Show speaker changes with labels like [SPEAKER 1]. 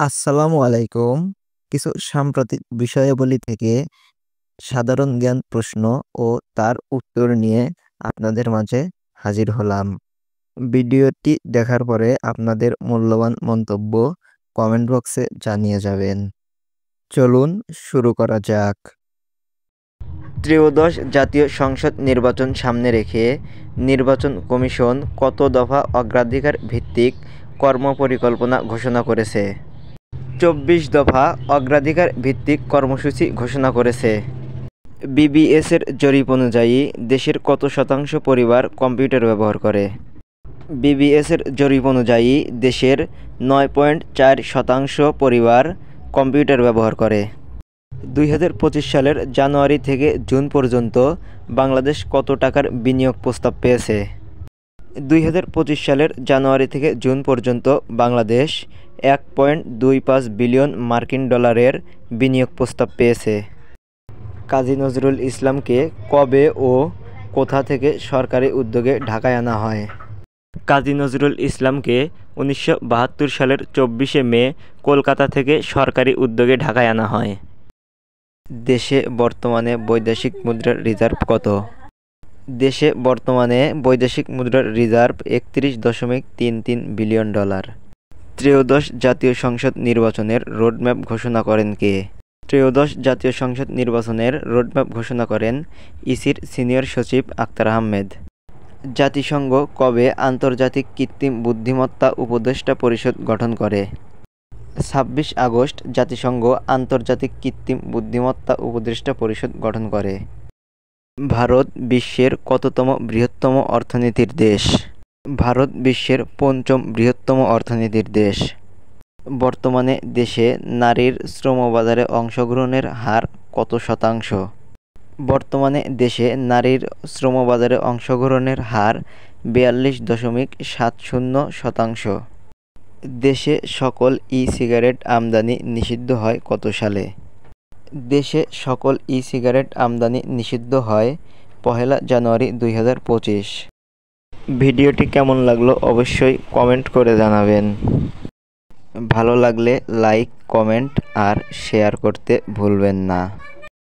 [SPEAKER 1] আসসালামু আলাইকুম। কিছু সাম্প্রতিক বিষয়াবলী থেকে সাধারণ জ্ঞান প্রশ্ন ও তার উত্তর নিয়ে আপনাদের মাঝে হাজির হলাম। ভিডিওটি দেখার পরে আপনাদের মূল্যবান মন্তব্য কমেন্ট বক্সে জানিয়ে যাবেন। চলুন শুরু করা যাক। ত্রয়োদশ জাতীয় সংসদ নির্বাচন সামনে রেখে নির্বাচন কমিশন কত দফা অগ্রাধিকার ভিত্তিক কর্মপরিকল্পনা ঘোষণা করেছে? ২৪ দফা অগ্রাধিকার ভিত্তিক কর্মসূচি ঘোষণা করেছে। বিবিএসের জরিপ অনুযায়ী দেশের কত শতাংশ পরিবার কম্পিউটার ব্যবহার করে? বিবিএসের জরিপ অনুযায়ী দেশের ৯.৪% পরিবার কম্পিউটার ব্যবহার করে। ২০২৫ সালের জানুয়ারি থেকে জুন পর্যন্ত বাংলাদেশ কত টাকার বিনিয়োগ প্রস্তাব পেয়েছে? ২০২৫ সালের জানুয়ারি থেকে জুন পর্যন্ত বাংলাদেশ ১.২৫ বিলিয়ন মার্কিন ডলারের বিনিয়োগ প্রস্তাব পেয়েছে। কাজী নজরুল ইসলামকে কবে ও কোথা থেকে সরকারি উদ্যোগে ঢাকায় আনা হয়? কাজী নজরুল ইসলামকে ১৯৭২ সালের ২৪শে মে কলকাতা থেকে সরকারি উদ্যোগে ঢাকায় আনা হয়। দেশে বর্তমানে বৈদেশিক মুদ্রার রিজার্ভ কত? দেশে বর্তমানে বৈদেশিক মুদ্রার রিজার্ভ ৩১.৩৩ বিলিয়ন ডলার। ত্রয়োদশ জাতীয় সংসদ নির্বাচনের রোডম্যাপ ঘোষণা করেন কে? ত্রয়োদশ জাতীয় সংসদ নির্বাচনের রোডম্যাপ ঘোষণা করেন ইসির সিনিয়র সচিব আখতার আহমেদ। জাতিসংঘ কবে আন্তর্জাতিক কৃত্রিম বুদ্ধিমত্তা উপদেষ্টা পরিষদ গঠন করে? ২৬ আগস্ট জাতিসংঘ আন্তর্জাতিক কৃত্রিম বুদ্ধিমত্তা উপদেষ্টা পরিষদ গঠন করে। ভারত বিশ্বের কততম বৃহত্তম অর্থনীতির দেশ? ভারত বিশ্বের ৫ম বৃহত্তম অর্থনীতির দেশ। বর্তমানে দেশে নারীর শ্রমবাজারে অংশগ্রহণের হার কত শতাংশ? বর্তমানে দেশে নারীর শ্রমবাজারে অংশগ্রহণের হার ৪২.৭০%। দেশে সকল ই-সিগারেট আমদানি নিষিদ্ধ হয় কত সালে? দেশে সকল ই-সিগারেট আমদানি নিষিদ্ধ হয় ১লা জানুয়ারি ২০২৫। ভিডিওটি কেমন লাগলো অবশ্যই কমেন্ট করে জানাবেন। ভালো লাগলে লাইক, কমেন্ট আর শেয়ার করতে ভুলবেন না।